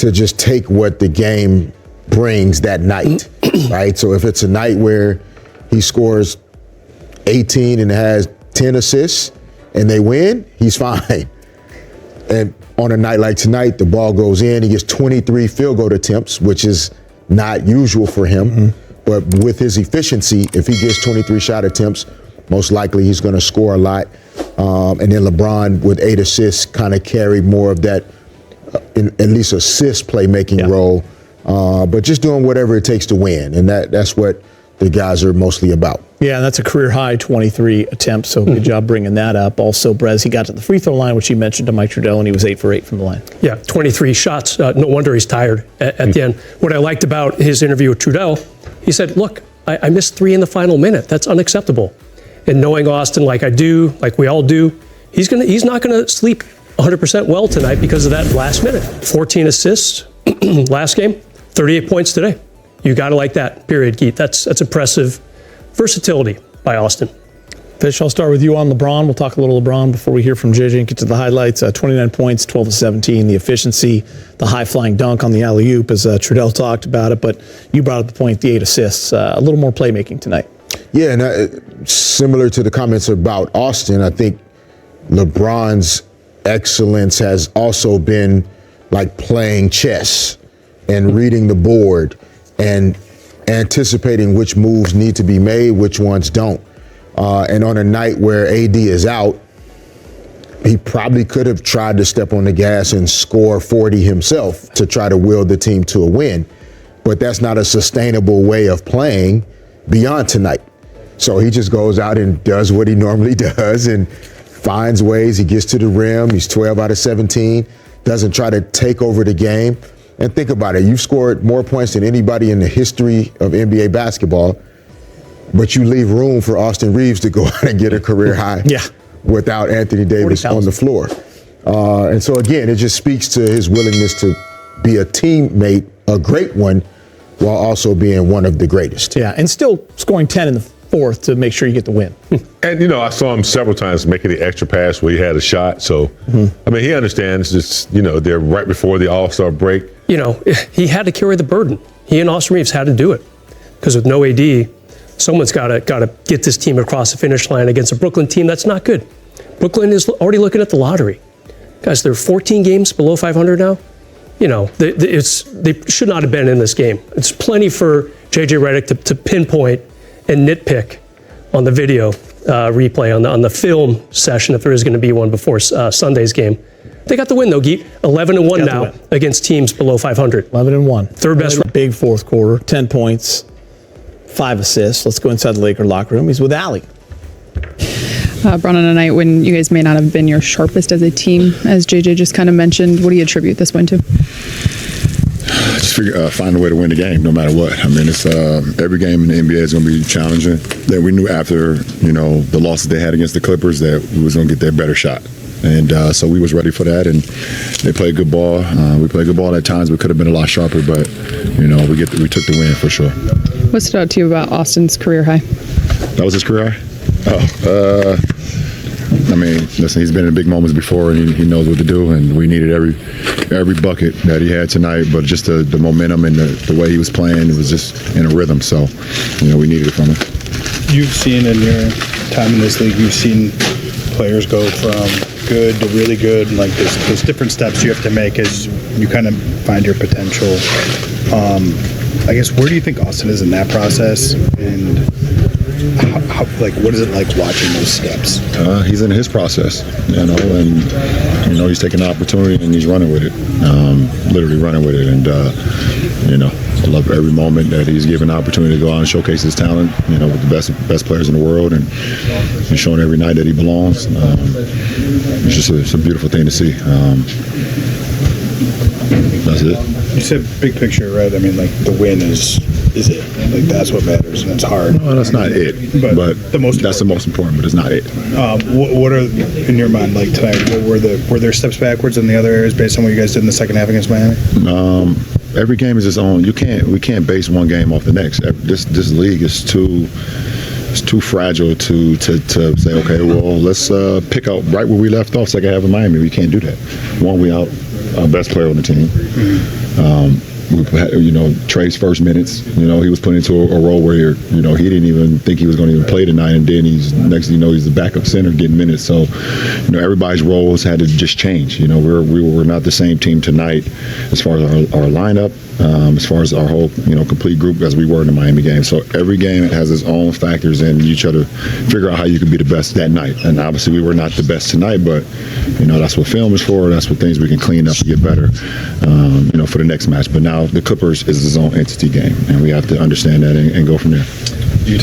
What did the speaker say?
to just take what the game brings that night, right? So if it's a night where he scores 18 and has 10 assists and they win, he's fine. And on a night like tonight, the ball goes in, he gets 23 field goal attempts, which is not usual for him. But with his efficiency, if he gets 23 shot attempts, most likely he's going to score a lot. And then LeBron with 8 assists kind of carried more of that, at least assist playmaking role. But just doing whatever it takes to win. And that's what the guys are mostly about. Yeah, that's a career high 23 attempts, so good job bringing that up. Also, Brez, he got to the free throw line, which he mentioned to Mike Trudell, and he was 8 for 8 from the line. Yeah, 23 shots. No wonder he's tired at the end. What I liked about his interview with Trudell, he said, look, I missed 3 in the final minute. That's unacceptable. And knowing Austin like I do, like we all do, he's not going to sleep 100% well tonight because of that last minute. 14 assists last game, 38 points today. You got to like that, period, Keith. That's impressive versatility by Austin. Fish, I'll start with you on LeBron. We'll talk a little LeBron before we hear from JJ and get to the highlights. 29 points, 12 to 17. The efficiency, the high-flying dunk on the alley-oop, as Trudell talked about it. But you brought up the point, the 8 assists. A little more playmaking tonight. Yeah, and similar to the comments about Austin, I think LeBron's excellence has also been like playing chess and reading the board and anticipating which moves need to be made, which ones don't. And on a night where AD is out, he probably could have tried to step on the gas and score 40 himself to try to will the team to a win. But that's not a sustainable way of playing beyond tonight. So he just goes out and does what he normally does and finds ways. He gets to the rim. He's 12 out of 17. Doesn't try to take over the game. And think about it. You've scored more points than anybody in the history of NBA basketball, but you leave room for Austin Reaves to go out and get a career high without Anthony Davis on the floor. And so, again, it just speaks to his willingness to be a teammate, a great one, while also being one of the greatest. Yeah, and still scoring 10 in the fourth to make sure you get the win. And, I saw him several times making the extra pass where he had a shot. So, I mean, he understands it's, they're right before the All-Star break. He had to carry the burden. He and Austin Reaves had to do it. Because with no AD, someone's got to get this team across the finish line against a Brooklyn team that's not good. Brooklyn is already looking at the lottery. Guys, they're 14 games below 500 now. They should not have been in this game. It's plenty for JJ Redick to pinpoint and nitpick on the video replay, on the film session, if there is going to be one before Sunday's game. They got the win, though, Geet. 11-1 now against teams below 500. 11-1. Third best. Big fourth quarter, 10 points, 5 assists. Let's go inside the Laker locker room. He's with Allie. Bron, on a night when you guys may not have been your sharpest as a team, as JJ just kind of mentioned, what do you attribute this win to? Just find a way to win the game, no matter what. I mean, it's every game in the NBA is going to be challenging. That we knew after the losses they had against the Clippers that we was going to get their better shot, and so we was ready for that. And they played good ball. We played good ball at times. We could have been a lot sharper, but we took the win for sure. What stood out to you about Austin's career high? That was his career high. I mean, listen, he's been in big moments before, and he knows what to do, and we needed every bucket that he had tonight, but just the momentum and the way he was playing, it was just in a rhythm, so, we needed it from him. You've seen in your time in this league, you've seen players go from good to really good, like there's different steps you have to make as you kind of find your potential. I guess, where do you think Austin is in that process, and what is it like watching those steps? He's in his process, and he's taking the opportunity and he's running with it, literally running with it. And I love every moment that he's given the opportunity to go out and showcase his talent, with the best players in the world, and he's showing every night that he belongs. It's a beautiful thing to see. That's it. You said big picture, right? I mean, the win is it? That's what matters, and it's hard. Well, that's not it, but that's the most important. But it's not it. What are, in your mind, like tonight? Were there steps backwards in the other areas based on what you guys did in the second half against Miami? Every game is its own. We can't base one game off the next. This league is too fragile to say, okay, well, let's pick out right where we left off second half of Miami. We can't do that. One, we out our best player on the team. Trey's first minutes, he was put into a role where, he didn't even think he was going to even play tonight, and then he's the backup center getting minutes. So, everybody's roles had to just change. We were not the same team tonight as far as our lineup, as far as our whole, complete group as we were in the Miami game. So every game has its own factors, and you try to figure out how you can be the best that night. And obviously we were not the best tonight, but, that's what film is for. That's what things we can clean up to get better, for the next match. But now the Clippers is its own entity game, and we have to understand that and go from there.